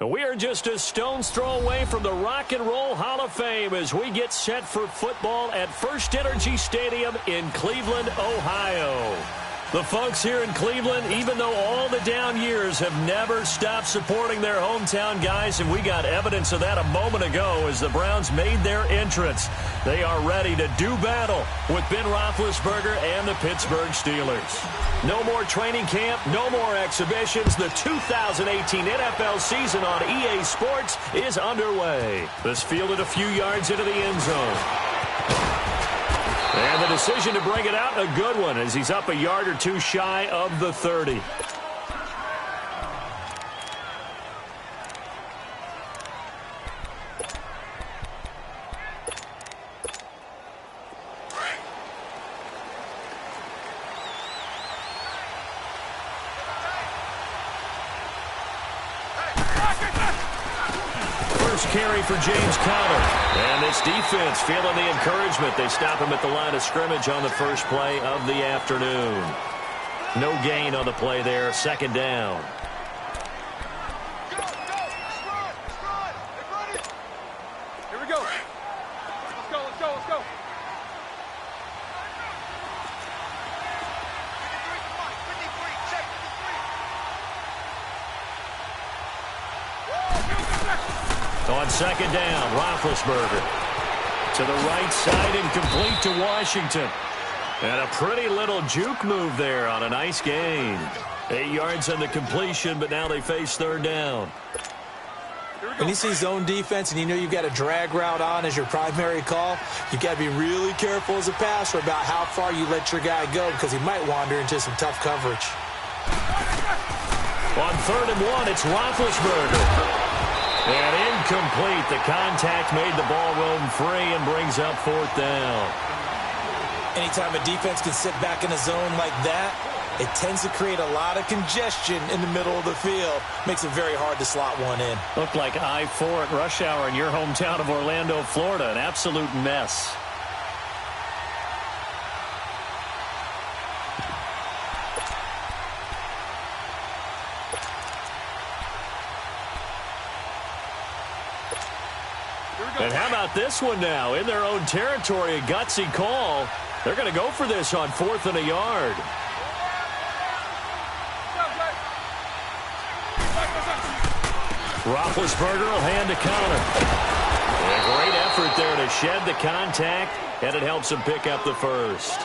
We are just a stone's throw away from the Rock and Roll Hall of Fame as we get set for football at First Energy Stadium in Cleveland, Ohio. The folks here in Cleveland, even though all the down years, have never stopped supporting their hometown guys, and we got evidence of that a moment ago as the Browns made their entrance. They are ready to do battle with Ben Roethlisberger and the Pittsburgh Steelers. No more training camp, no more exhibitions. The 2018 NFL season on EA Sports is underway. This fielded a few yards into the end zone. And the decision to bring it out, a good one, as he's up a yard or two shy of the 30. Carry for James Conner. And this defense feeling the encouragement. They stop him at the line of scrimmage on the first play of the afternoon. No gain on the play there. Second down. Here we go. Let's go, let's go, let's go. On second down, Roethlisberger to the right side and complete to Washington. And a pretty little juke move there on a nice gain. 8 yards on the completion, but now they face third down. When you see zone defense and you know you've got a drag route on as your primary call, you've got to be really careful as a passer about how far you let your guy go because he might wander into some tough coverage. On 3rd and 1, it's Roethlisberger. And incomplete. The contact made the ball roam free and brings up 4th down. Anytime a defense can sit back in a zone like that, it tends to create a lot of congestion in the middle of the field. Makes it very hard to slot one in. Looked like I-4 at rush hour in your hometown of Orlando, Florida. An absolute mess. And how about this one now? In their own territory, a gutsy call. They're going to go for this on 4th and a yard. Roethlisberger will hand to Conner. A great effort there to shed the contact, and it helps him pick up the first.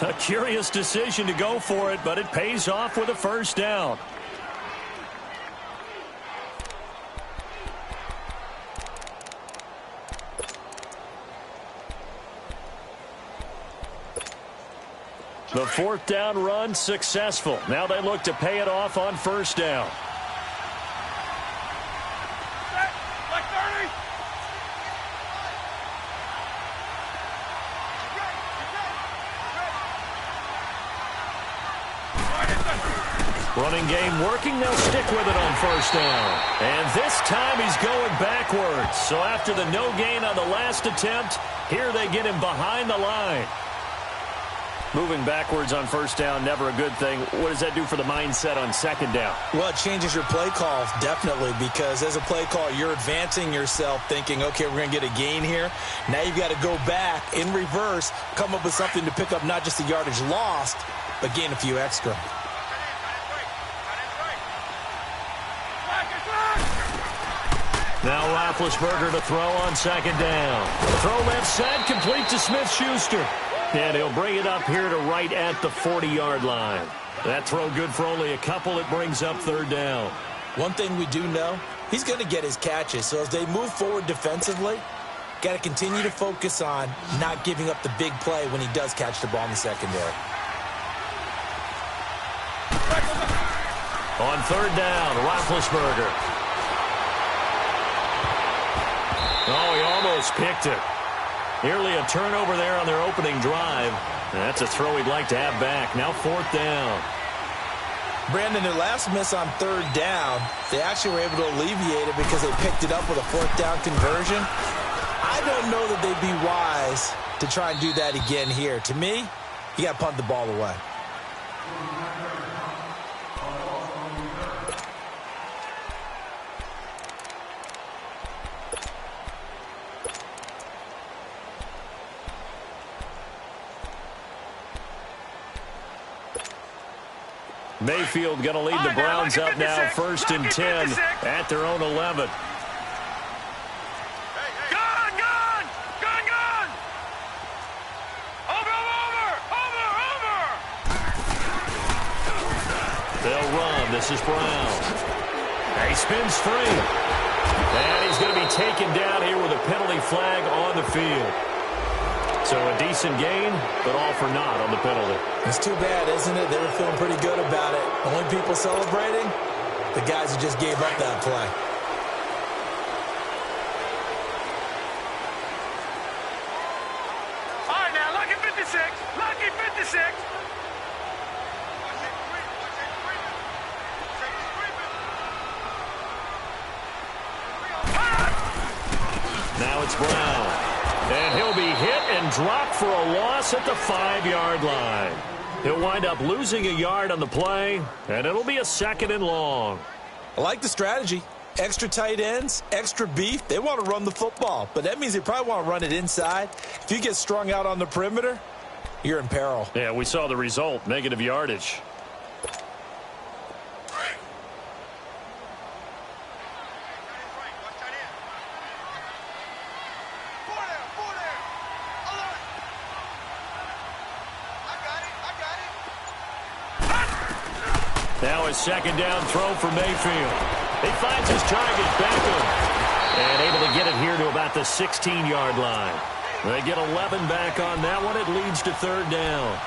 A curious decision to go for it, but it pays off with a first down. The 4th down run successful. Now they look to pay it off on first down. Running game working. They'll stick with it on first down. And this time he's going backwards. So after the no gain on the last attempt, here they get him behind the line. Moving backwards on first down, never a good thing. What does that do for the mindset on second down? Well, it changes your play call, definitely, because as a play call, you're advancing yourself thinking, okay, we're going to get a gain here. Now you've got to go back in reverse, come up with something to pick up not just the yardage lost, but gain a few extra. Now Roethlisberger to throw on second down. Throw left side, complete to Smith-Schuster. And he'll bring it up here to right at the 40-yard line. That throw good for only a couple. It brings up third down. One thing we do know, he's going to get his catches. So as they move forward defensively, got to continue to focus on not giving up the big play when he does catch the ball in the secondary. On third down, Roethlisberger. Oh, he almost picked it. Nearly a turnover there on their opening drive. That's a throw he'd like to have back. Now 4th down. Brandon, their last miss on third down, they actually were able to alleviate it because they picked it up with a 4th down conversion. I don't know that they'd be wise to try and do that again here. To me, you got to punt the ball away. Mayfield going to lead the Browns up now, 1st and 10 at their own 11. They'll run. This is Brown. He spins free. And he's going to be taken down here with a penalty flag on the field. So a decent gain, but all for naught on the penalty. It's too bad, isn't it? They were feeling pretty good about it. Only people celebrating, the guys who just gave up that play. All right, now, lucky 56. Lucky 56. Now it's Brown. And he'll be hit and dropped for a loss at the 5-yard line. He'll wind up losing a yard on the play, and it'll be a 2nd and long. I like the strategy. Extra tight ends, extra beef. They want to run the football, but that means they probably want to run it inside. If you get strung out on the perimeter, you're in peril. Yeah, we saw the result, negative yardage. Now a 2nd down throw for Mayfield. He finds his target, Beckham. And able to get it here to about the 16-yard line. They get 11 back on that one. It leads to 3rd down.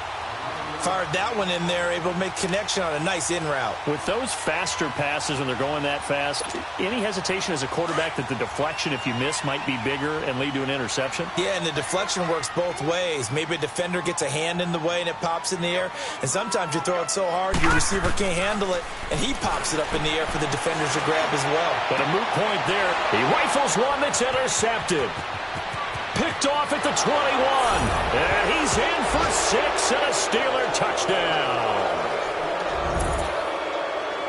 Fired that one in there, able to make connection on a nice in route. With those faster passes when they're going that fast, any hesitation as a quarterback that the deflection, if you miss, might be bigger and lead to an interception? Yeah, and the deflection works both ways. Maybe a defender gets a hand in the way and it pops in the air. And sometimes you throw it so hard your receiver can't handle it, and he pops it up in the air for the defenders to grab as well. But a moot point there. He rifles one that's intercepted. Picked off at the 21. And he's in for 6 and a Steeler touchdown.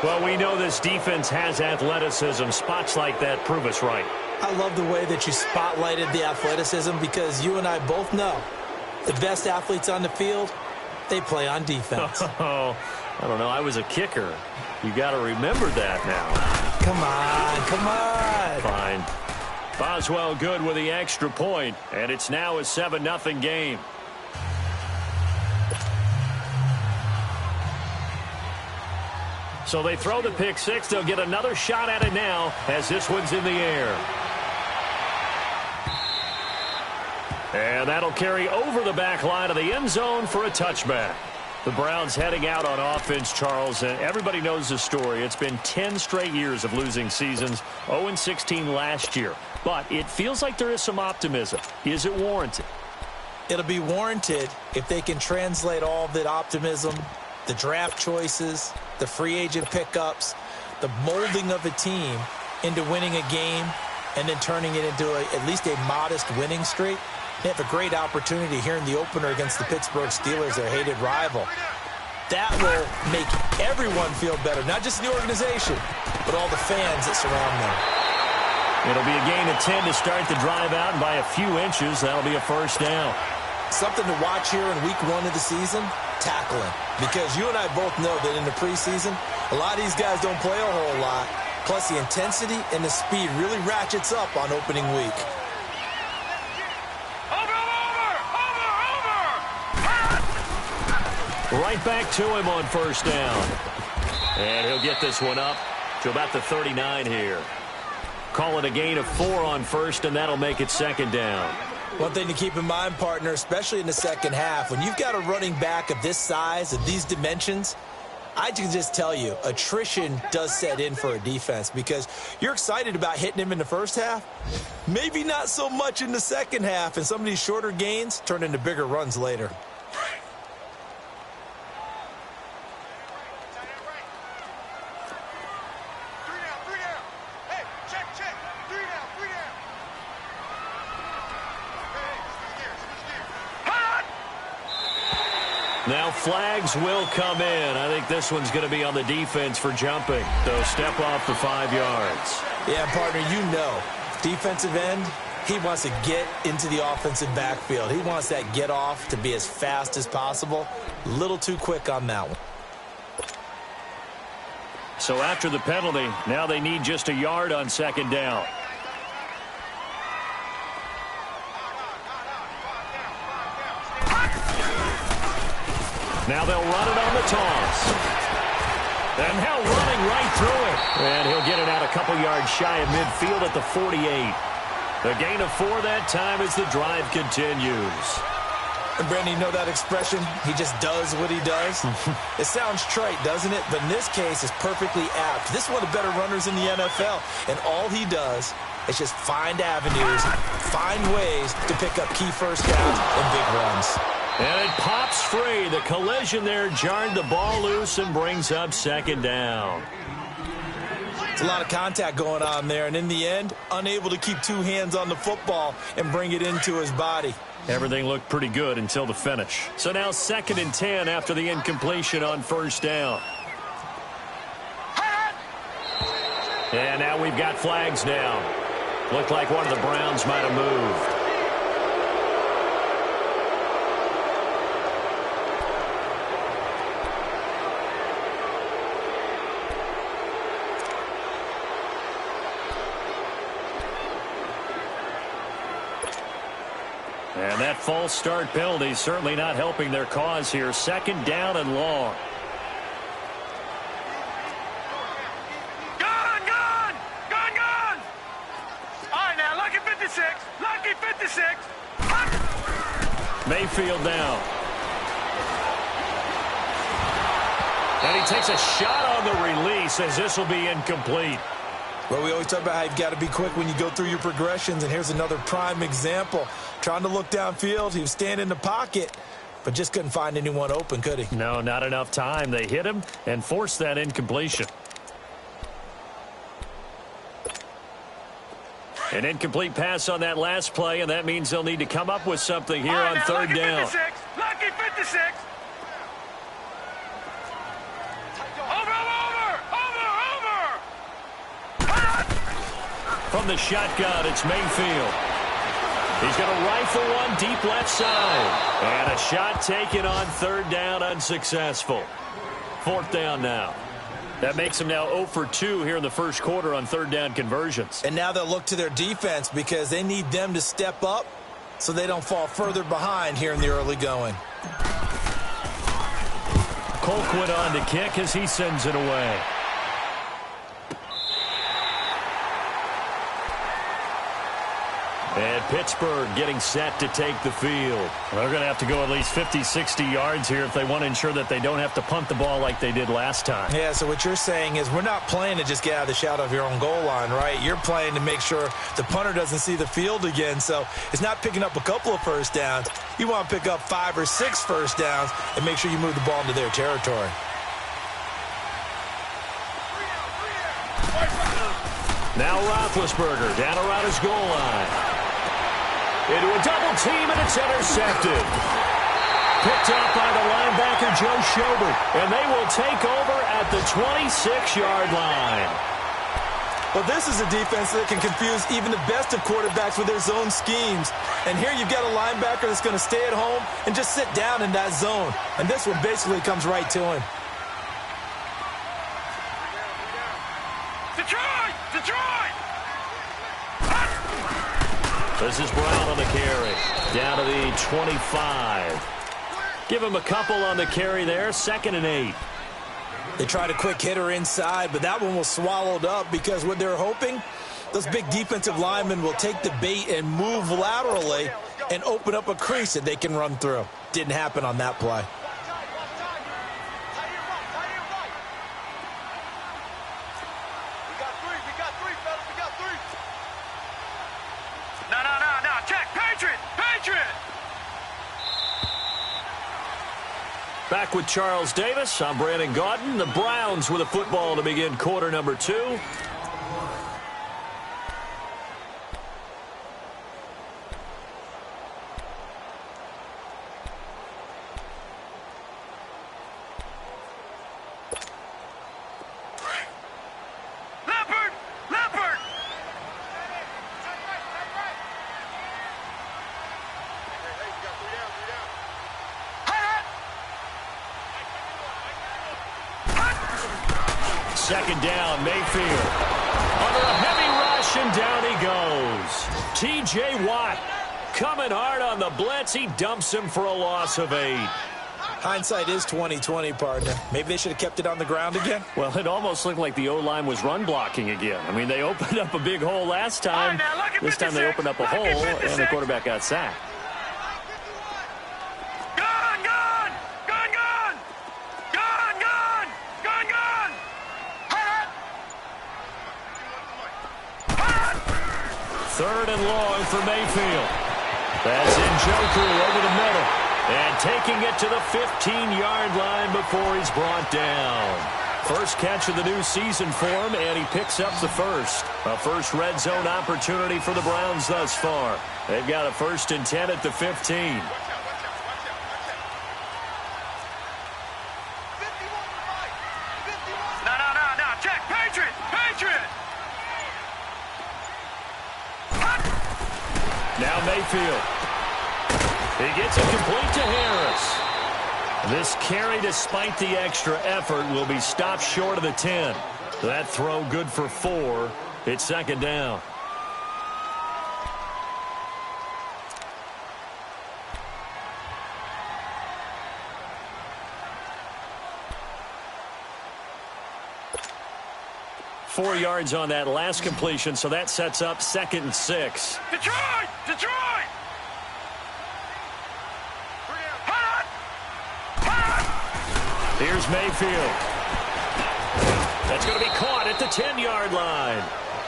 Well, we know this defense has athleticism. Spots like that prove us right. I love the way that you spotlighted the athleticism, because you and I both know the best athletes on the field, they play on defense. Oh, I don't know. I was a kicker. You got to remember that now. Come on. Fine. Boswell good with the extra point, and it's now a 7-0 game. So they throw the pick six. They'll get another shot at it now as this one's in the air. And that'll carry over the back line of the end zone for a touchback. The Browns heading out on offense, Charles, and everybody knows the story. It's been 10 straight years of losing seasons, 0-16 last year. But it feels like there is some optimism. Is it warranted? It'll be warranted if they can translate all of that optimism, the draft choices, the free agent pickups, the molding of a team into winning a game and then turning it into at least a modest winning streak. They have a great opportunity here in the opener against the Pittsburgh Steelers, their hated rival. That will make everyone feel better, not just the organization, but all the fans that surround them. It'll be a gain of 10 to start the drive out, and by a few inches, that'll be a 1st down. Something to watch here in week 1 of the season, tackling. Because you and I both know that in the preseason, a lot of these guys don't play a whole lot. Plus, the intensity and the speed really ratchets up on opening week. Right back to him on 1st down. And he'll get this one up to about the 39 here. Call it a gain of 4 on 1st, and that'll make it 2nd down. One thing to keep in mind, partner, especially in the second half, when you've got a running back of this size, of these dimensions, I can just tell you, attrition does set in for a defense, because you're excited about hitting him in the first half. Maybe not so much in the second half, and some of these shorter gains turn into bigger runs later. Now flags will come in. I think this one's going to be on the defense for jumping. They'll step off for 5 yards. Yeah, partner, you know, defensive end, he wants to get into the offensive backfield. He wants that get off to be as fast as possible. A little too quick on that one. So after the penalty, now they need just a yard on second down. Now they'll run it on the toss. And now running right through it. And he'll get it out a couple yards shy of midfield at the 48. The gain of 4 that time as the drive continues. And Brandon, you know that expression? He just does what he does? It sounds trite, doesn't it? But in this case, it's perfectly apt. This is one of the better runners in the NFL. And all he does is just find avenues, find ways to pick up key first downs and big runs. And it pops free. The collision there jarred the ball loose and brings up second down. It's a lot of contact going on there. And in the end, unable to keep 2 hands on the football and bring it into his body. Everything looked pretty good until the finish. So now 2nd and 10 after the incompletion on first down. And now we've got flags down. Looked like one of the Browns might have moved. And that false start penalty certainly not helping their cause here. 2nd down and long. Gone! Gone! Gone! Gone! All right, now, lucky 56. Lucky 56. Mayfield down. And he takes a shot on the release as this will be incomplete. Well, we always talk about how you've got to be quick when you go through your progressions, and here's another prime example. Trying to look downfield, he was standing in the pocket, but just couldn't find anyone open, could he? No, not enough time. They hit him and forced that incompletion. An incomplete pass on that last play, and that means they'll need to come up with something here on third down. Lucky 56. From the shotgun, it's Mayfield. He's going to rifle one deep left side. And a shot taken on third down, unsuccessful. 4th down now. That makes them now 0 for 2 here in the first quarter on third down conversions. And now they'll look to their defense because they need them to step up so they don't fall further behind here in the early going. Colquitt on to kick as he sends it away. And Pittsburgh getting set to take the field. They're going to have to go at least 50, 60 yards here if they want to ensure that they don't have to punt the ball like they did last time. Yeah, so what you're saying is we're not playing to just get out of the shadow of your own goal line, right? You're playing to make sure the punter doesn't see the field again. So it's not picking up a couple of first downs. You want to pick up 5 or 6 first downs and make sure you move the ball into their territory. Now Roethlisberger down around his goal line. Into a double team, and it's intercepted. Picked up by the linebacker, Joe Schobert. And they will take over at the 26-yard line. Well, this is a defense that can confuse even the best of quarterbacks with their zone schemes. And here you've got a linebacker that's going to stay at home and just sit down in that zone. And this one basically comes right to him. Detroit! Detroit! This is Brown on the carry. Down to the 25. Give him a couple on the carry there. 2nd and 8. They tried a quick hitter inside, but that one was swallowed up because what they're hoping, those big defensive linemen will take the bait and move laterally and open up a crease that they can run through. Didn't happen on that play. Back with Charles Davis. I'm Brandon Gaudin. The Browns with a football to begin quarter number 2. second down. Mayfield under a heavy rush, and down he goes. T.J. Watt coming hard on the blitz. He dumps him for a loss of 8. Hindsight is 20/20, partner. Maybe they should have kept it on the ground again. Well, it almost looked like the O-line was run blocking again. I mean, they opened up a big hole last time. This time they opened up a hole, and the quarterback got sacked. Third and long for Mayfield. That's Njoku over the middle. And taking it to the 15-yard line before he's brought down. First catch of the new season for him, and he picks up the first. A first red zone opportunity for the Browns thus far. They've got a 1st and 10 at the 15. No. Check. Patriot. Now Mayfield. He gets it complete to Harris. This carry, despite the extra effort, will be stopped short of the 10. That throw good for 4. It's second down. Four yards on that last completion, so that sets up 2nd and 6. Detroit! Here's Mayfield. That's going to be caught at the 10-yard line.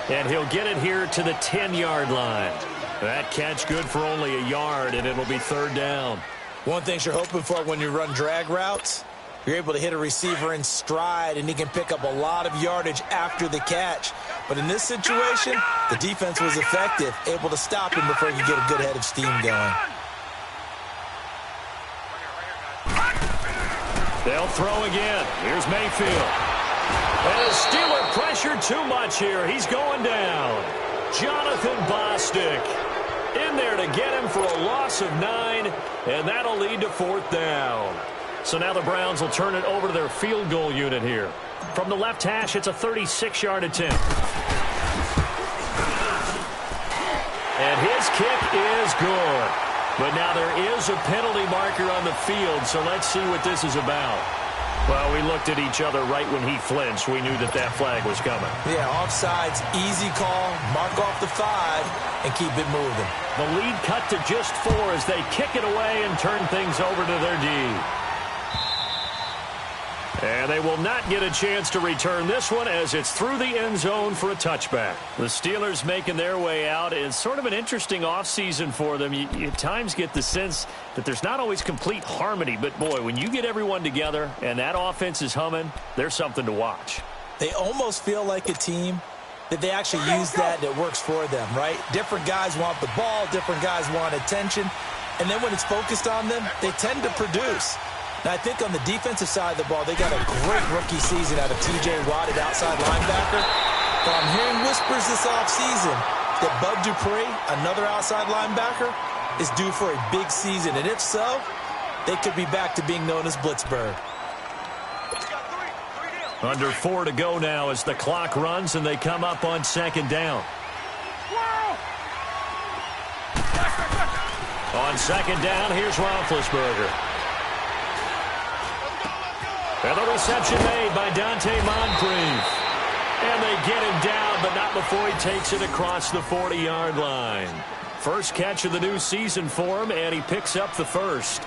And he'll get it here to the 10-yard line. That catch good for only a yard, and it'll be 3rd down. One thing you're hoping for when you run drag routes, you're able to hit a receiver in stride, and he can pick up a lot of yardage after the catch. But in this situation, the defense was effective, able to stop him before he could get a good head of steam going. They'll throw again. Here's Mayfield. And the Steeler pressure too much here. He's going down. Jonathan Bostic in there to get him for a loss of 9, and that'll lead to 4th down. So now the Browns will turn it over to their field goal unit here. From the left hash, it's a 36-yard attempt. And his kick is good. But now there is a penalty marker on the field, so let's see what this is about. Well, we looked at each other right when he flinched. We knew that flag was coming. Yeah, offsides, easy call, mark off the 5, and keep it moving. The lead cut to just 4 as they kick it away and turn things over to their D. And they will not get a chance to return this one as it's through the end zone for a touchback. The Steelers making their way out. It's sort of an interesting offseason for them. You at times get the sense that there's not always complete harmony. But, boy, when you get everyone together and that offense is humming, there's something to watch. They almost feel like a team that they actually use that works for them, right? Different guys want the ball. Different guys want attention. And then when it's focused on them, they tend to produce. Now, I think on the defensive side of the ball, they got a great rookie season out of T.J. Watt at outside linebacker. But I'm hearing whispers this offseason that Bud Dupree, another outside linebacker, is due for a big season. And if so, they could be back to being known as Blitzburg. Under 4 to go now as the clock runs and they come up on 2nd down. On 2nd down, here's Roethlisberger. And the reception made by Dante Moncrief. And they get him down, but not before he takes it across the 40-yard line. First catch of the new season for him, and he picks up the first.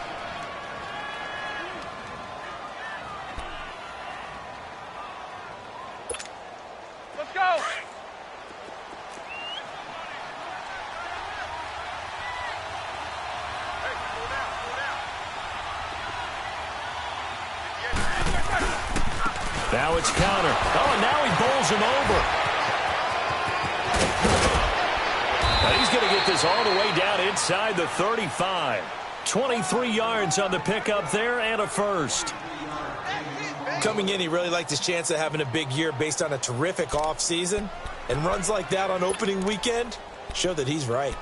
Let's go. Now it's counter. Oh, and now he bowls him over. Now he's going to get this all the way down inside the 35. 23 yards on the pickup there and a first. Coming in, he really liked his chance of having a big year based on a terrific offseason. And runs like that on opening weekend show that he's right.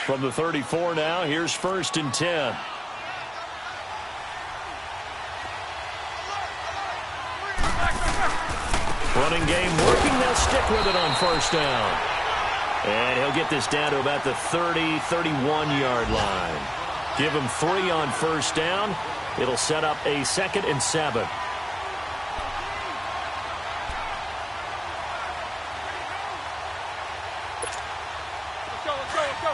From the 34 now, here's 1st and 10. Running game working. They'll stick with it on first down. And he'll get this down to about the 30, 31-yard line. Give him 3 on first down. It'll set up a 2nd and 7. Let's go, let's go, let's go.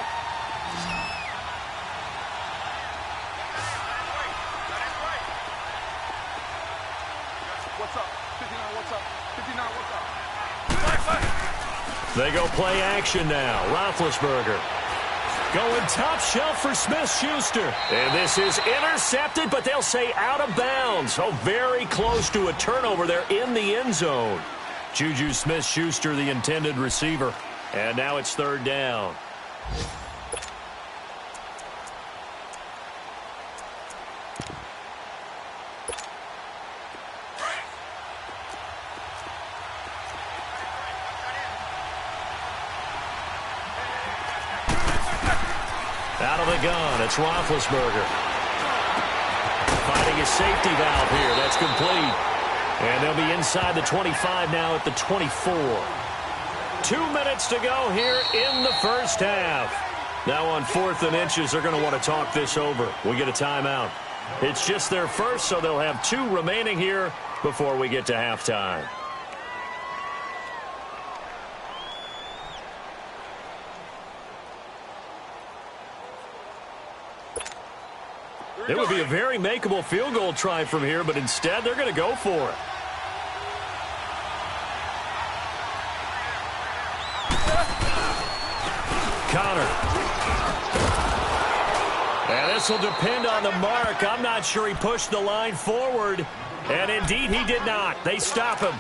What's up? 59, what's up? 59, what's up? They go play action now. Roethlisberger going top shelf for Smith-Schuster. And this is intercepted, but they'll say out of bounds. Oh, very close to a turnover there in the end zone. Juju Smith-Schuster, the intended receiver. And now it's 3rd down. Out of the gun, it's Roethlisberger. Finding his safety valve here. That's complete. And they'll be inside the 25 now at the 24. 2 minutes to go here in the first half. Now on 4th and inches, they're going to want to talk this over. We get a timeout. It's just their first, so they'll have 2 remaining here before we get to halftime. It would be a very makeable field goal try from here, but instead they're going to go for it. Connor. And this will depend on the mark. I'm not sure he pushed the line forward. And indeed he did not. They stop him.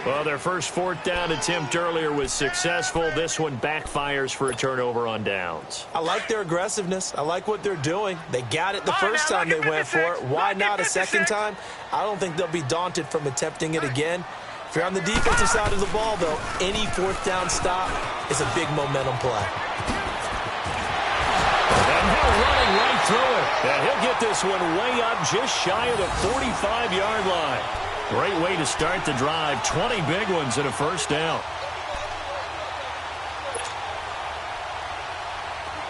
Well, their first 4th down attempt earlier was successful. This one backfires for a turnover on downs. I like their aggressiveness. I like what they're doing. They got it the first time they went for it. Why not a second time? I don't think they'll be daunted from attempting it again. If you're on the defensive side of the ball, though, any 4th down stop is a big momentum play. And now running right through it. And he'll get this one way up just shy of the 45-yard line. Great way to start the drive. 20 big ones and a first down.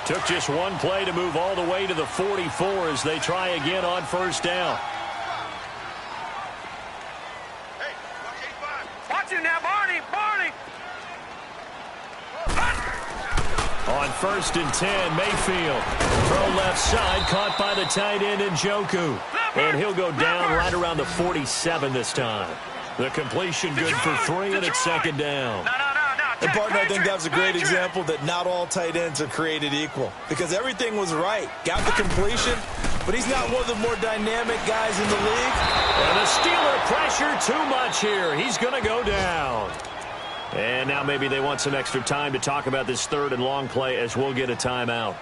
Took just one play to move all the way to the 44 as they try again on first down. Hey, watch it now, Barney, Barney. On 1st and 10, Mayfield. Throw left side, caught by the tight end Njoku. And he'll go down right around the 47 this time. The completion good for 3, and it's 2nd down. And, partner, I think that was a great example that not all tight ends are created equal. Because everything was right. Got the completion, but he's not one of the more dynamic guys in the league. And the Steeler pressure too much here. He's going to go down. And now maybe they want some extra time to talk about this 3rd and long play as we'll get a timeout.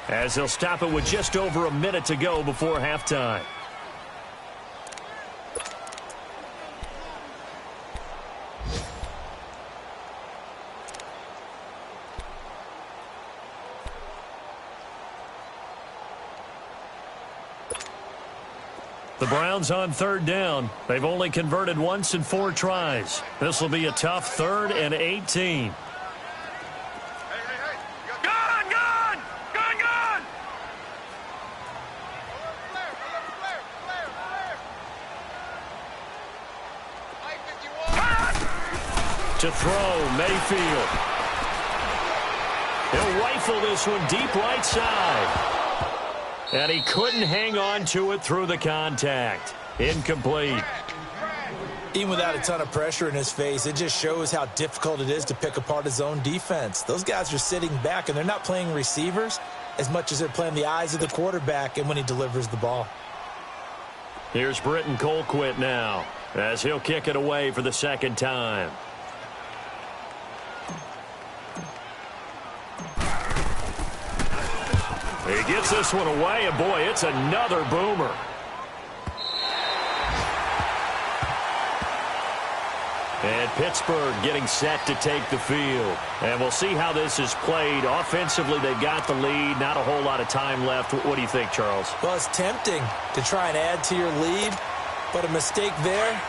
As they'll stop it with just over a minute to go before halftime. The Browns on 3rd down. They've only converted once in 4 tries. This will be a tough 3rd and 18. Gun, gun! Gun, gun! To throw, Mayfield. He'll rifle this one deep right side. And he couldn't hang on to it through the contact. Incomplete. Even without a ton of pressure in his face, it just shows how difficult it is to pick apart his own defense. Those guys are sitting back, and they're not playing receivers as much as they're playing the eyes of the quarterback and when he delivers the ball. Here's Britton Colquitt now as he'll kick it away for the 2nd time. He gets this one away, and boy, it's another boomer. And Pittsburgh getting set to take the field. And we'll see how this is played. Offensively, they've got the lead. Not a whole lot of time left. What do you think, Charles? Well, it's tempting to try and add to your lead, but a mistake there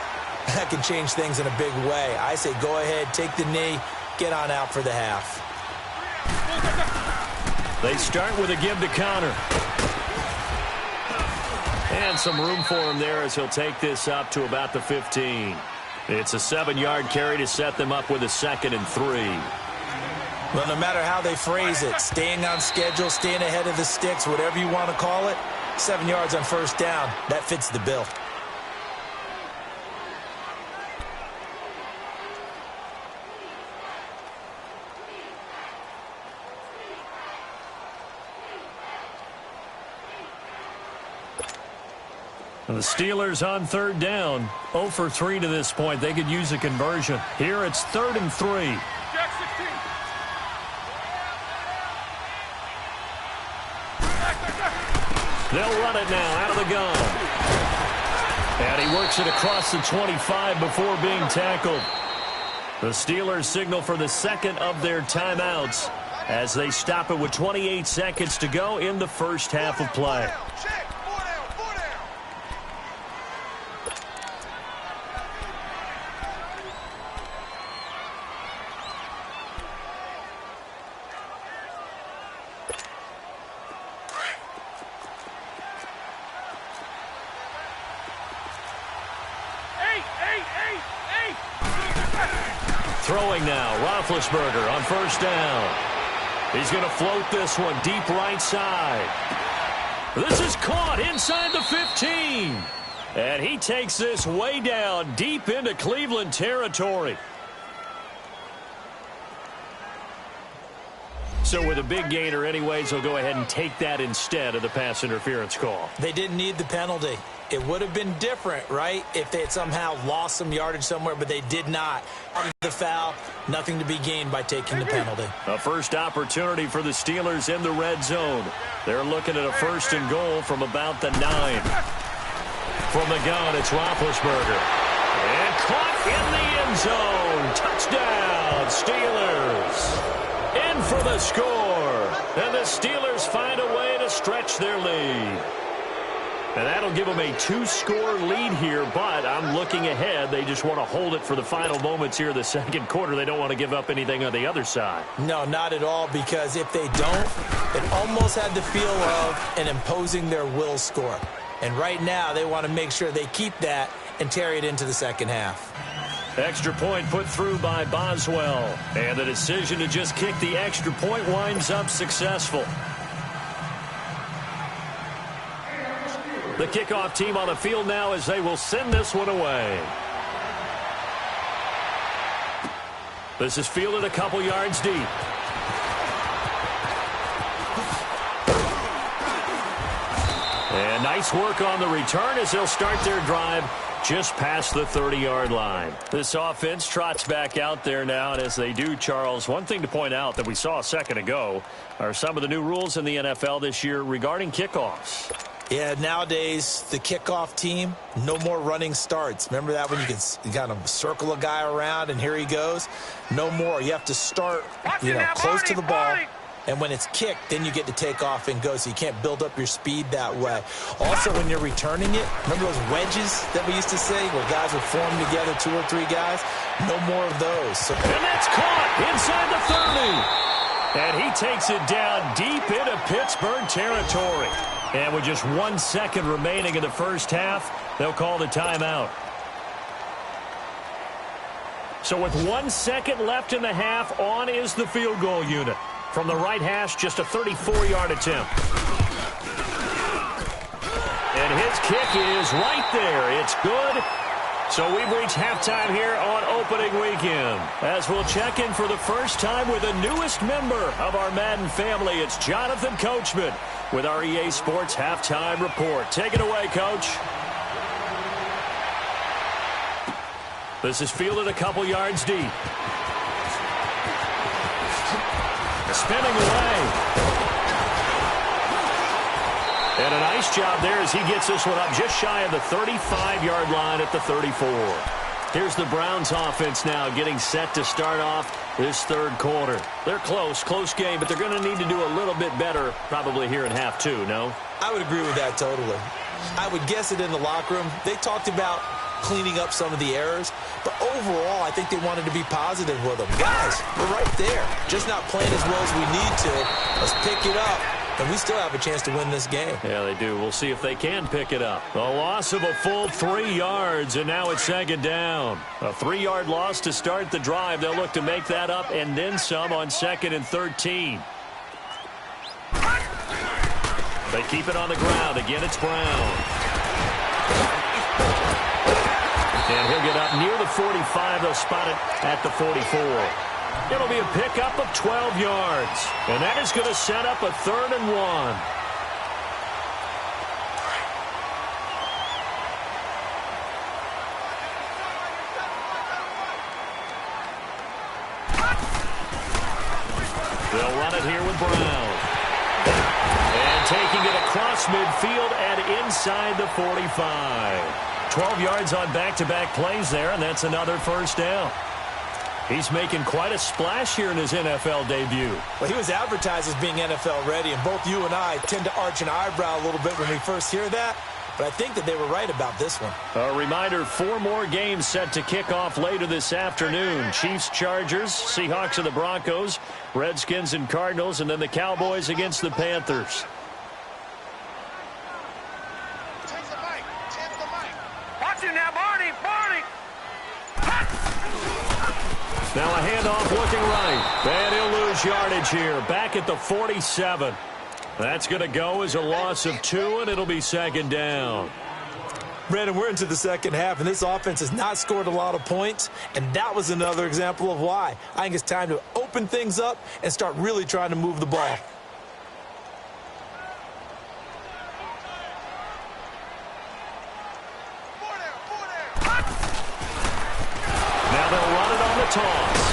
That can change things in a big way. I say go ahead, take the knee, get on out for the half. They start with a give to counter. And some room for him there as he'll take this up to about the 15. It's a 7-yard carry to set them up with a 2nd and 3. Well, no matter how they phrase it, staying on schedule, staying ahead of the sticks, whatever you want to call it, 7 yards on first down, that fits the bill. The Steelers on 3rd down, 0 for 3 to this point. They could use a conversion. Here it's 3rd and 3. Jack 16. They'll run it now out of the gun. And he works it across the 25 before being tackled. The Steelers signal for the 2nd of their timeouts as they stop it with 28 seconds to go in the first half of play. Throwing now, Roethlisberger on first down. He's going to float this one deep right side. This is caught inside the 15. And he takes this way down deep into Cleveland territory. So with a big gainer anyways, he'll go ahead and take that instead of the pass interference call. They didn't need the penalty. It would have been different, right, if they had somehow lost some yardage somewhere, but they did not. The foul, nothing to be gained by taking the penalty. A first opportunity for the Steelers in the red zone. They're looking at a 1st and goal from about the 9. From the gun, it's Roethlisberger. And caught in the end zone. Touchdown, Steelers. In for the score. And the Steelers find a way to stretch their lead. And that'll give them a 2-score lead here, but I'm looking ahead. They just want to hold it for the final moments here in the 2nd quarter. They don't want to give up anything on the other side. No, not at all, because if they don't, it almost had the feel of an imposing their will score. And right now, they want to make sure they keep that and carry it into the 2nd half. Extra point put through by Boswell. And the decision to just kick the extra point winds up successful. The kickoff team on the field now as they will send this one away. This is fielded a couple yards deep. And nice work on the return as they'll start their drive just past the 30-yard line. This offense trots back out there now, and as they do, Charles, one thing to point out that we saw a second ago are some of the new rules in the NFL this year regarding kickoffs. Yeah, nowadays, the kickoff team, no more running starts. Remember that when you kind of circle a guy around and here he goes? No more. You have to start, close to the ball. And when it's kicked, then you get to take off and go, so you can't build up your speed that way. Also, when you're returning it, remember those wedges that we used to say where guys would form together, 2 or 3 guys? No more of those. And that's caught inside the 30. And he takes it down deep into Pittsburgh territory. And with just 1 second remaining in the first half, they'll call the timeout. So with 1 second left in the half, on is the field goal unit. From the right hash, just a 34-yard attempt. And his kick is right there. It's good. So we've reached halftime here on opening weekend. As we'll check in for the first time with the newest member of our Madden family, it's Jonathan Coachman with our EA Sports Halftime Report. Take it away, Coach. This is fielded a couple yards deep. Spinning away. And a nice job there as he gets this one up just shy of the 35-yard line at the 34. Here's the Browns offense now getting set to start off this third quarter. They're close game, but they're going to need to do a little bit better probably here in half 2, no? I would agree with that totally. I would guess it in the locker room. They talked about cleaning up some of the errors. But overall, I think they wanted to be positive with them. Guys, we're right there. Just not playing as well as we need to. Let's pick it up, and we still have a chance to win this game. Yeah, they do. We'll see if they can pick it up. A loss of a full 3 yards, and now it's second down. A 3-yard loss to start the drive. They'll look to make that up and then some on 2nd and 13. They keep it on the ground. Again, it's Brown. And he'll get up near the 45. They'll spot it at the 44. It'll be a pickup of 12 yards. And that is going to set up a 3rd and 1. They'll run it here with Brown. And taking it across midfield and inside the 45. 12 yards on back-to-back plays there, and that's another first down. He's making quite a splash here in his NFL debut. Well, he was advertised as being NFL ready, and both you and I tend to arch an eyebrow a little bit when we first hear that. But I think that they were right about this one. A reminder, 4 more games set to kick off later this afternoon. Chiefs, Chargers, Seahawks and the Broncos, Redskins and Cardinals, and then the Cowboys against the Panthers. Now a handoff looking right. And he'll lose yardage here. Back at the 47. That's going to go as a loss of 2, and it'll be second down. Brandon, we're into the second half, and this offense has not scored a lot of points, and that was another example of why. I think it's time to open things up and start really trying to move the ball. Now they'll run it on the toss.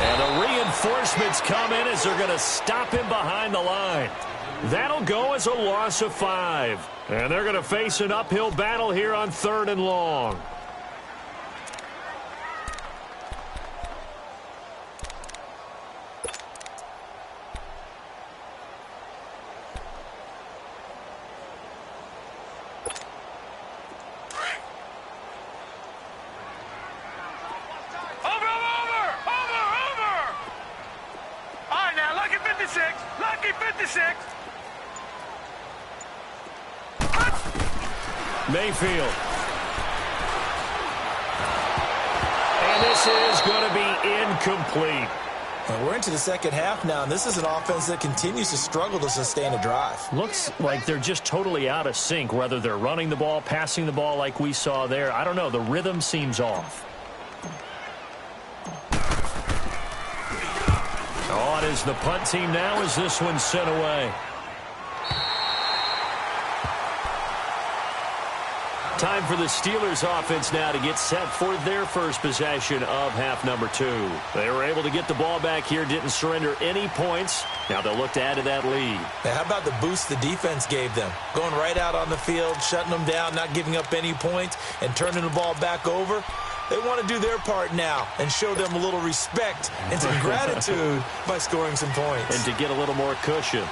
And the reinforcements come in as they're going to stop him behind the line. That'll go as a loss of 5. And they're going to face an uphill battle here on 3rd and long. Mayfield. And this is going to be incomplete. And we're into the second half now, and this is an offense that continues to struggle to sustain a drive. Looks like they're just totally out of sync, whether they're running the ball, passing the ball like we saw there. I don't know. The rhythm seems off. On is the punt team now as this one's sent away. Time for the Steelers offense now to get set for their first possession of half number 2. They were able to get the ball back here, didn't surrender any points. Now they'll look to add to that lead. Now, how about the boost the defense gave them? Going right out on the field, shutting them down, not giving up any points, and turning the ball back over. They want to do their part now and show them a little respect and some gratitude by scoring some points. And to get a little more cushion.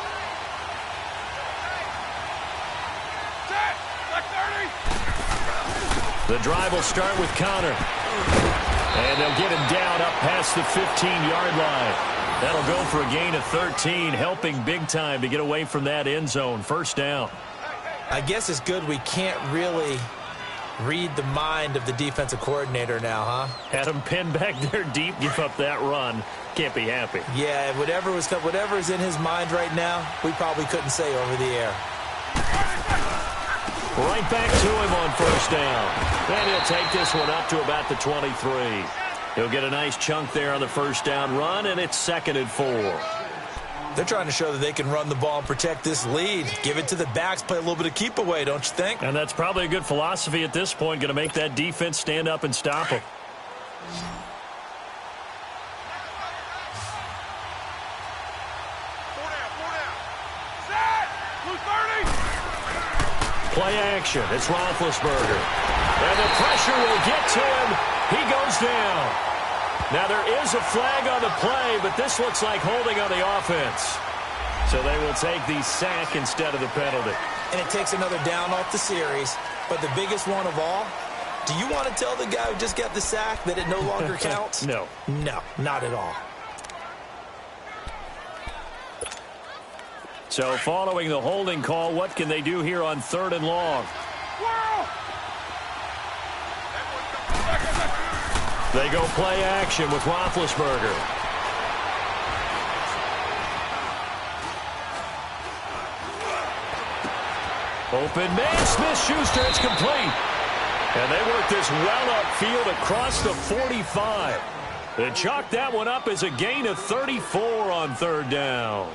The drive will start with Connor. And they'll get him down up past the 15-yard line. That'll go for a gain of 13, helping big time to get away from that end zone. First down. I guess it's good we can't really read the mind of the defensive coordinator now, huh? Had him pinned back there deep, give up that run. Can't be happy. Yeah, whatever is in his mind right now, we probably couldn't say over the air. Right back to him on first down. And he'll take this one up to about the 23. He'll get a nice chunk there on the first down run, and it's 2nd and 4. They're trying to show that they can run the ball and protect this lead. Give it to the backs, play a little bit of keep away, don't you think? And that's probably a good philosophy at this point, going to make that defense stand up and stop them. Play action. It's Roethlisberger. And the pressure will get to him. He goes down. Now there is a flag on the play, but this looks like holding on the offense. So they will take the sack instead of the penalty. And it takes another down off the series. But the biggest one of all, Do you want to tell the guy who just got the sack that it no longer counts? No. No, not at all. So following the holding call, what can they do here on 3rd and long? They go play action with Roethlisberger. Open man, Smith-Schuster, it's complete. And they work this well upfield across the 45. They chalk that one up as a gain of 34 on 3rd down.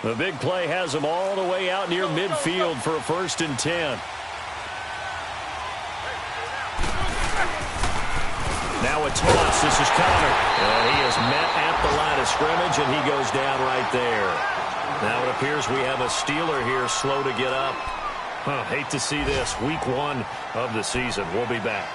The big play has them all the way out near midfield for a 1st and 10. Now a toss. This is Connor. And he is met at the line of scrimmage, and he goes down right there. Now it appears we have a Steeler here slow to get up. Hate to see this. Week 1 of the season. We'll be back.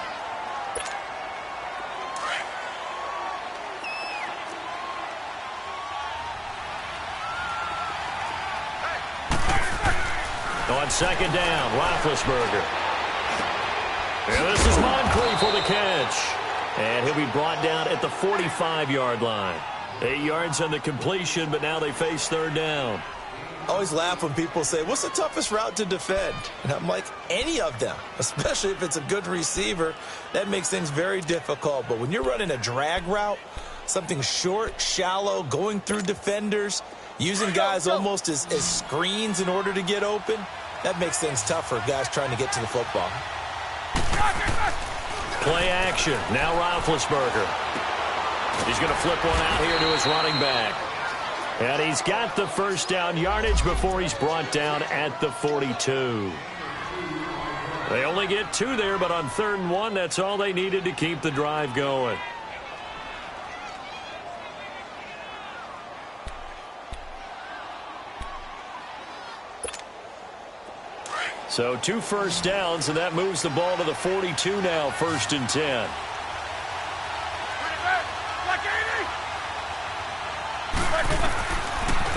On 2nd down, Roethlisberger. And this is Moncrief for the catch. And he'll be brought down at the 45-yard line. 8 yards on the completion, but now they face 3rd down. I always laugh when people say, what's the toughest route to defend? And I'm like, any of them, especially if it's a good receiver. That makes things very difficult. But when you're running a drag route, something short, shallow, going through defenders, using guys almost as screens in order to get open, that makes things tough for guys trying to get to the football. Play action. Now Roethlisberger. He's going to flip one out here to his running back. And he's got the 1st down yardage before he's brought down at the 42. They only get 2 there, but on 3rd and 1, that's all they needed to keep the drive going. So 2 first downs, and that moves the ball to the 42 now, 1st and 10.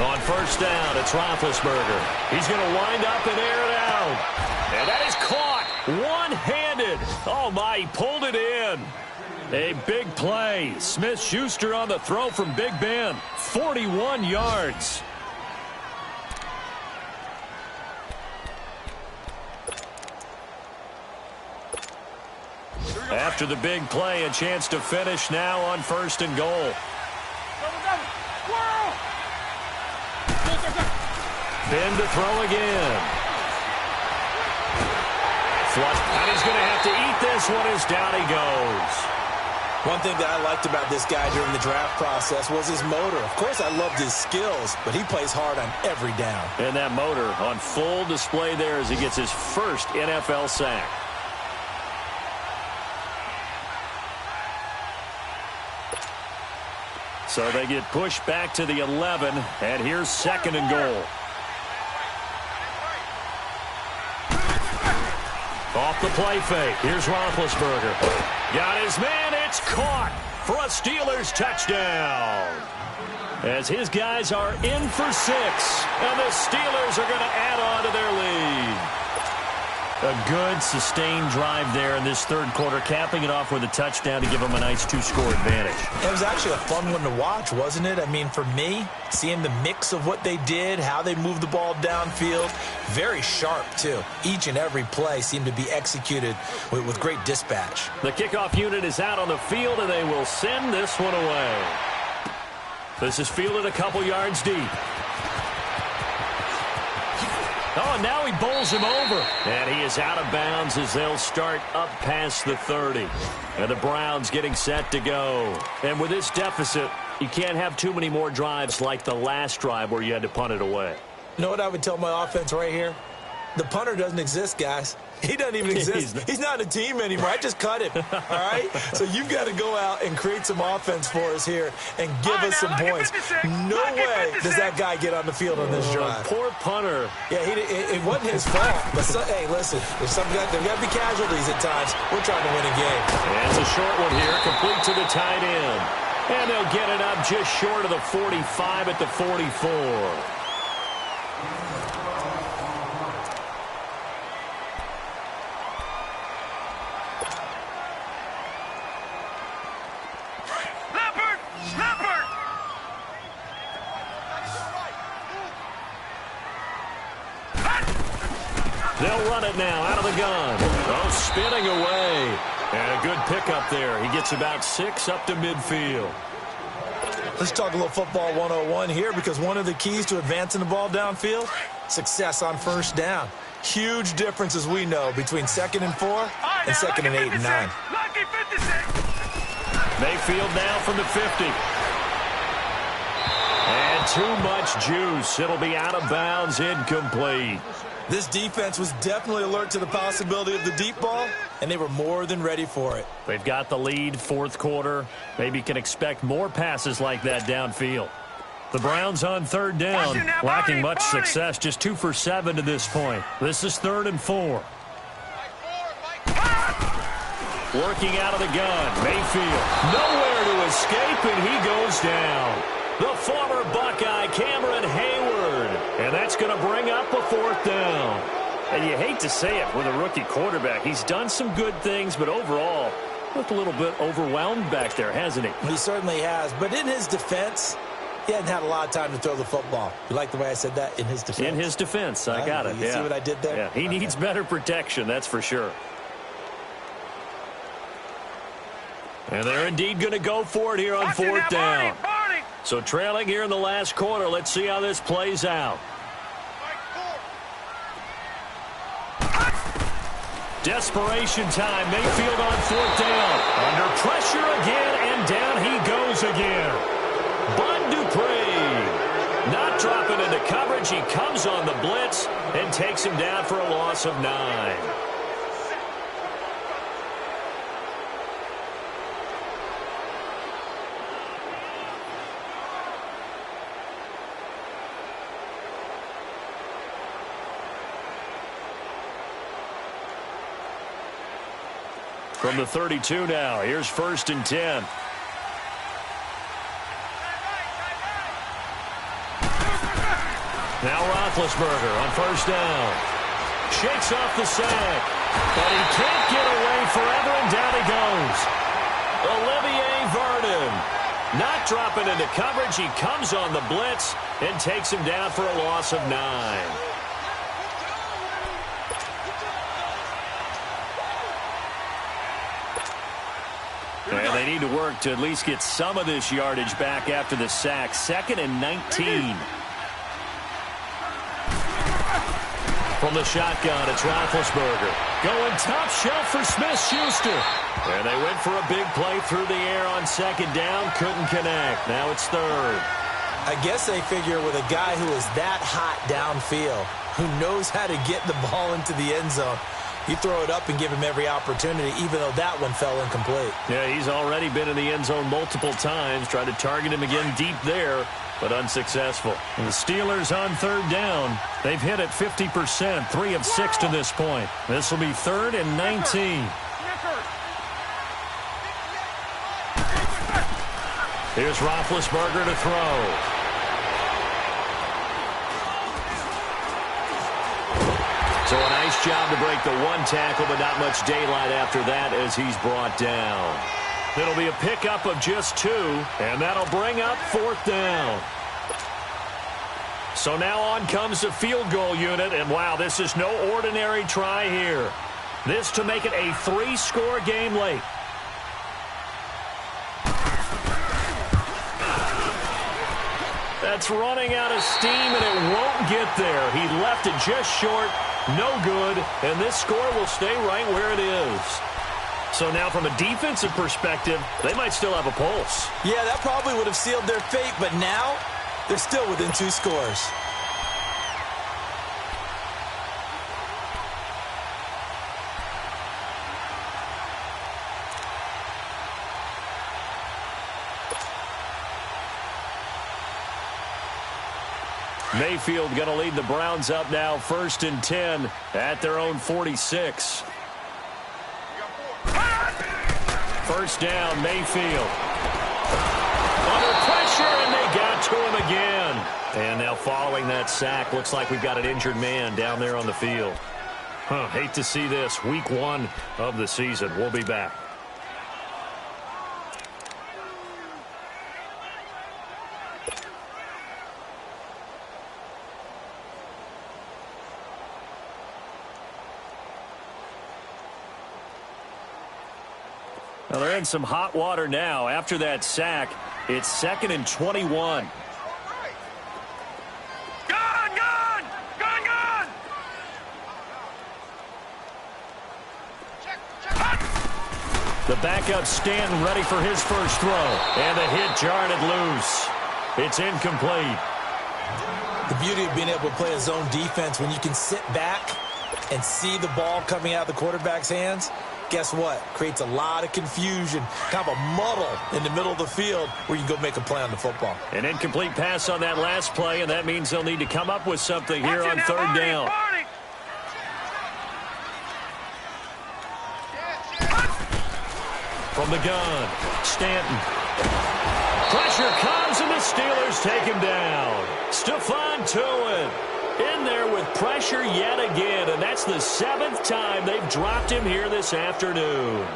On 1st down, it's Roethlisberger. He's going to wind up and air it out. And that is caught one-handed. Oh, my, he pulled it in. A big play. Smith-Schuster on the throw from Big Ben. 41 yards. After the big play, a chance to finish now on 1st and goal. Ben to throw again. Flush, and he's going to have to eat this one as down he goes. One thing that I liked about this guy during the draft process was his motor. Of course, I loved his skills, but he plays hard on every down. And that motor on full display there as he gets his first NFL sack. So they get pushed back to the 11, and here's 2nd and goal. Off the play fake. Here's Roethlisberger. Got his man. It's caught for a Steelers touchdown. As his guys are in for 6, and the Steelers are going to add on to their lead. A good, sustained drive there in this 3rd quarter, capping it off with a touchdown to give them a nice 2-score advantage. It was actually a fun one to watch, wasn't it? I mean, for me, seeing the mix of what they did, how they moved the ball downfield, very sharp, too. Each and every play seemed to be executed with great dispatch. The kickoff unit is out on the field, and they will send this one away. This is fielded a couple yards deep. Oh, and now he bowls him over. And he is out of bounds as they'll start up past the 30. And the Browns getting set to go. And with this deficit, you can't have too many more drives like the last drive where you had to punt it away. You know what I would tell my offense right here? The punter doesn't exist, guys. He doesn't even exist. He's not a team anymore. I just cut him, all right? So you've got to go out and create some offense for us here and give us some points. No way does that guy get on the field on this drive. Poor punter. Yeah, it wasn't his fault. But, hey, listen, there's got to be casualties at times. We're trying to win a game. And it's a short one here, complete to the tight end. And they'll get it up just short of the 45 at the 44. They'll run it now out of the gun. Oh, spinning away. And a good pickup there. He gets about 6 up to midfield. Let's talk a little football 101 here, because one of the keys to advancing the ball downfield, success on first down. Huge difference, as we know, between 2nd and 4 and 2nd and 8 and 9. Mayfield now from the 50. And too much juice. It'll be out of bounds, incomplete. This defense was definitely alert to the possibility of the deep ball, and they were more than ready for it. They've got the lead, fourth quarter. Maybe can expect more passes like that downfield. The Browns on third down, lacking much success, just 2 for 7 to this point. This is 3rd and 4. Working out of the gun, Mayfield. Nowhere to escape, and he goes down. The former Buckeye, Cameron Hayward. And that's going to bring up a 4th down. And you hate to say it with a rookie quarterback. He's done some good things, but overall, looked a little bit overwhelmed back there, hasn't he? He certainly has. But in his defense, he hadn't had a lot of time to throw the football. You like the way I said that? In his defense? In his defense. I got it. You see what I did there? Yeah, he needs better protection, that's for sure. And they're indeed going to go for it here on 4th down. So trailing here in the last quarter. Let's see how this plays out. Desperation time. Mayfield on 4th down. Under pressure again, and down he goes again. Bud Dupree not dropping into coverage. He comes on the blitz and takes him down for a loss of 9. From the 32 now, here's 1st and 10. Now Roethlisberger on 1st down. Shakes off the sack, but he can't get away forever, and down he goes. Olivier Vernon not dropping into coverage. He comes on the blitz and takes him down for a loss of 9. And they need to work to at least get some of this yardage back after the sack. 2nd and 19. From the shotgun, it's Roethlisberger. Going top shelf for Smith-Schuster. And they went for a big play through the air on 2nd down. Couldn't connect. Now it's 3rd. I guess they figure with a guy who is that hot downfield, who knows how to get the ball into the end zone, you throw it up and give him every opportunity, even though that one fell incomplete. Yeah, he's already been in the end zone multiple times. Tried to target him again deep there, but unsuccessful. And the Steelers on 3rd down. They've hit it 50%, 3 of 6 to this point. This will be 3rd and 19. Here's Roethlisberger to throw. So a nice job to break the 1 tackle, but not much daylight after that as he's brought down. It'll be a pickup of just 2, and that'll bring up 4th down. So now on comes the field goal unit, and wow, this is no ordinary try here. This to make it a 3-score game late. That's running out of steam, and it won't get there. He left it just short. No good, and this score will stay right where it is. So now from a defensive perspective, they might still have a pulse. Yeah, that probably would have sealed their fate, but now they're still within 2 scores. Mayfield going to lead the Browns up now, 1st and 10 at their own 46. First down, Mayfield. Under pressure, and they got to him again. And now following that sack, looks like we've got an injured man down there on the field. Hate to see this. Week 1 of the season. We'll be back. Well, they're in some hot water now. After that sack, it's 2nd and 21. The backup Stanton ready for his first throw. And the hit jarred it loose. It's incomplete. The beauty of being able to play a zone defense when you can sit back and see the ball coming out of the quarterback's hands, guess what? Creates a lot of confusion, kind of a muddle in the middle of the field where you can go make a play on the football. An incomplete pass on that last play, and that means they'll need to come up with something here on 3rd down. From the gun, Stanton. Pressure comes, and the Steelers take him down. Stephon Tuitt in there with pressure yet again, and that's the 7th time they've dropped him here this afternoon.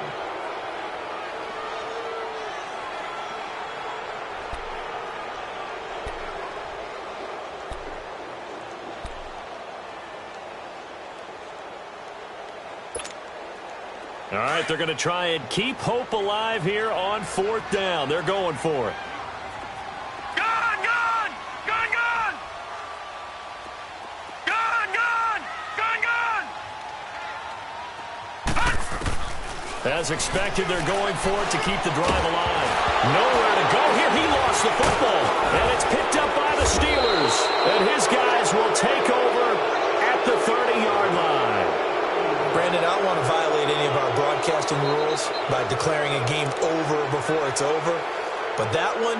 All right, they're going to try and keep hope alive here on 4th down. They're going for it. Gun! Gun! Gun! Gun! Gun! Gun! Gun! Gun! As expected, they're going for it to keep the drive alive. Nowhere to go here. He lost the football, and it's picked up by the Steelers. And his guys will take over at the 30-yard line. Brandon, I don't want to violate any of our broadcasting rules by declaring a game over before it's over, but that one,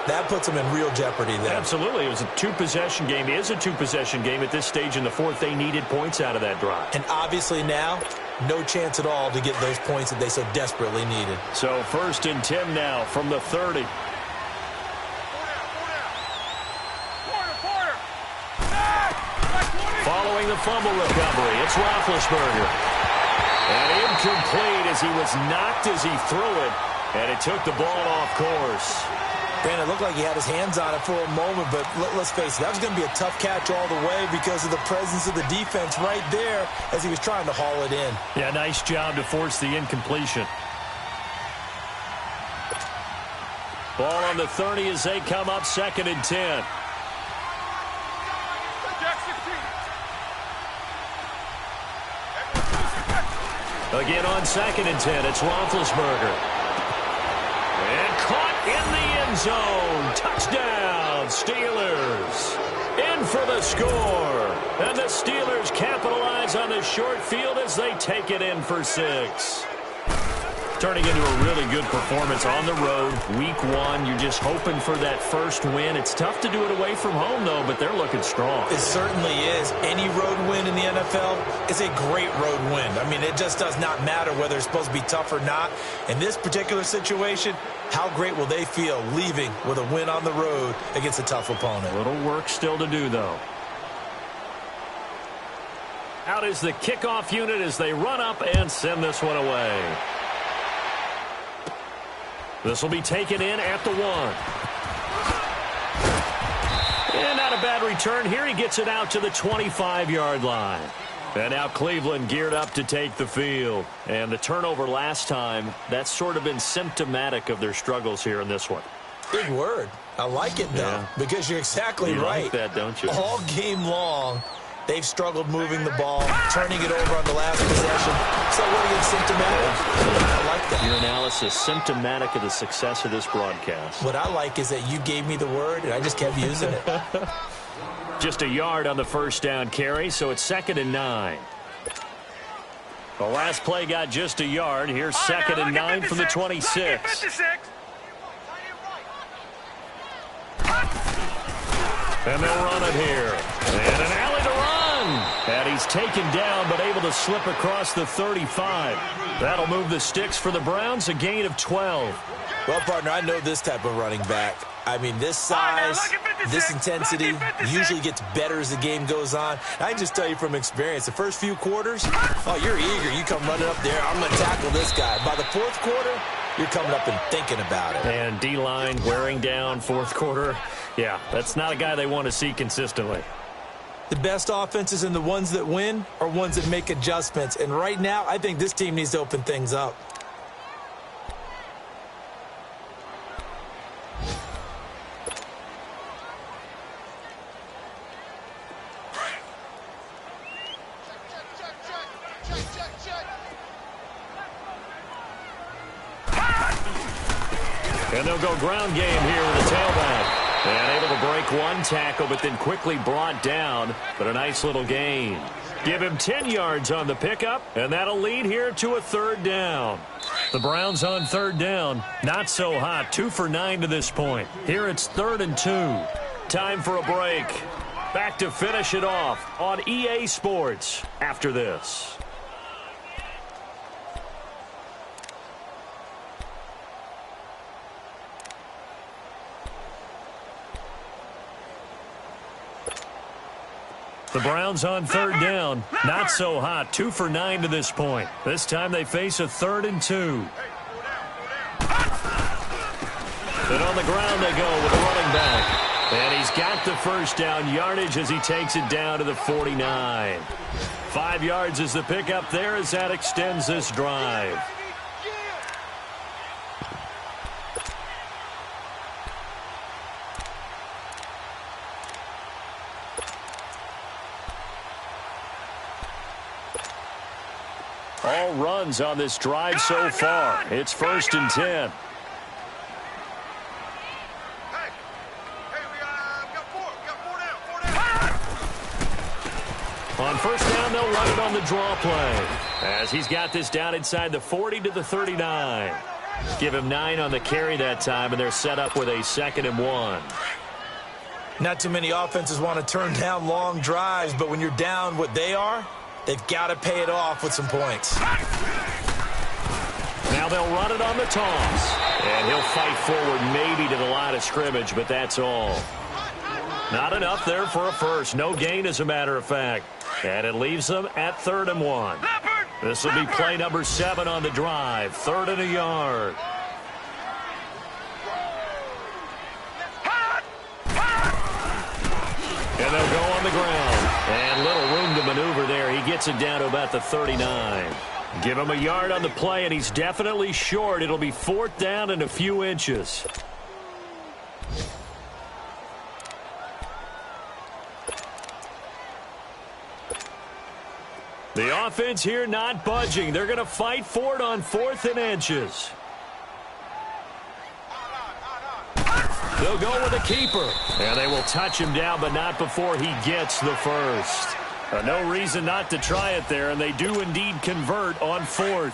that puts them in real jeopardy there. Absolutely. It was a 2-possession game. It is a 2-possession game at this stage in the 4th. They needed points out of that drive. And obviously now, no chance at all to get those points that they so desperately needed. So 1st and 10 now from the 30. Following the fumble recovery, it's Roethlisberger. And incomplete as he was knocked as he threw it, and it took the ball off course. Brandon, it looked like he had his hands on it for a moment, but let's face it, that was going to be a tough catch all the way because of the presence of the defense right there as he was trying to haul it in. Yeah, nice job to force the incompletion. Ball on the 30 as they come up 2nd and 10. Again on 2nd and 10, it's Roethlisberger. And caught in the end zone. Touchdown, Steelers. In for the score. And the Steelers capitalize on the short field as they take it in for 6. Turning into a really good performance on the road. Week 1, you're just hoping for that first win. It's tough to do it away from home, though, but they're looking strong. It certainly is. Any road win in the NFL is a great road win. I mean, it just does not matter whether it's supposed to be tough or not. In this particular situation, how great will they feel leaving with a win on the road against a tough opponent? A little work still to do, though. Out is the kickoff unit as they run up and send this one away. This will be taken in at the 1. And not a bad return here. He gets it out to the 25-yard line. And now Cleveland geared up to take the field. And the turnover last time, that's sort of been symptomatic of their struggles here in this one. Big word. I like it, though, because you're exactly right. You like that, don't you? All game long, they've struggled moving the ball, turning it over on the last possession. So what are you, symptomatic? I like that. Your analysis, symptomatic of the success of this broadcast. What I like is that you gave me the word, and I just kept using it. Just a yard on the first down carry, so it's 2nd and 9. The last play got just a yard. Here's 2nd and 9 from the 26. And they'll run it here. And an alley to run. And he's taken down but able to slip across the 35. That'll move the sticks for the Browns, a gain of 12. Well, partner, I know this type of running back. I mean, this size, this intensity usually gets better as the game goes on. I can just tell you from experience, the first few quarters, oh, you're eager. You come running up there, I'm going to tackle this guy. By the fourth quarter, you're coming up and thinking about it. And D-line wearing down fourth quarter. Yeah, that's not a guy they want to see consistently. The best offenses and the ones that win are ones that make adjustments. And right now, I think this team needs to open things up. And they'll go ground game here with the tailback. And able to break one tackle, but then quickly brought down. But a nice little gain. Give him 10 yards on the pickup, and that'll lead here to a third down. The Browns on third down. Not so hot. 2 for 9 to this point. Here it's 3rd and 2. Time for a break. Back to finish it off on EA Sports after this. The Browns on third down. Not so hot. 2 for 9 to this point. This time they face a 3rd and 2. And on the ground they go with the running back. And he's got the first down yardage as he takes it down to the 49. 5 yards is the pickup there as that extends this drive. All runs on this drive so far. It's 1st and 10. On first down, they'll run it on the draw play. As he's got this down inside the 40 to the 39. Give him 9 on the carry that time, and they're set up with a 2nd and 1. Not too many offenses want to turn down long drives, but when you're down what they are, they've got to pay it off with some points. Now they'll run it on the toss. And he'll fight forward maybe to the line of scrimmage, but that's all. Not enough there for a first. No gain, as a matter of fact. And it leaves them at 3rd and 1. This will be play number 7 on the drive. 3rd and a yard. And they'll go on the ground. And little room to maneuver there. He gets it down to about the 39. Give him a yard on the play, and he's definitely short. It'll be 4th down and a few inches. The offense here not budging. They're going to fight for it on 4th and inches. They'll go with a keeper. And they will touch him down, but not before he gets the first. No reason not to try it there, and they do indeed convert on 4th.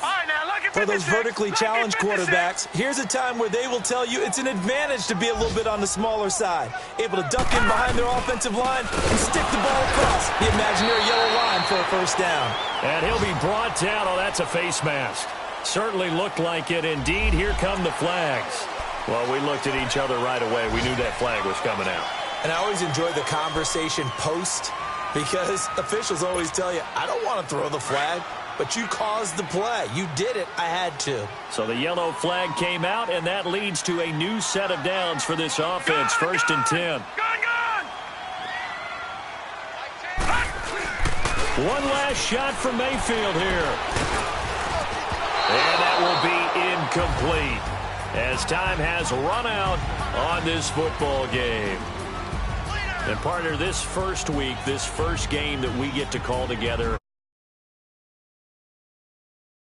For those vertically challenged quarterbacks, here's a time where they will tell you it's an advantage to be a little bit on the smaller side. Able to duck in behind their offensive line and stick the ball across the imaginary yellow line for a first down. And he'll be brought down. Oh, that's a face mask. Certainly looked like it. Indeed, here come the flags. Well, we looked at each other right away. We knew that flag was coming out. And I always enjoy the conversation post because officials always tell you, I don't want to throw the flag, but you caused the play. You did it. I had to. So the yellow flag came out, and that leads to a new set of downs for this offense. 1st and 10. One last shot from Mayfield here. And that will be incomplete as time has run out on this football game. And partner, this first week, this first game that we get to call together,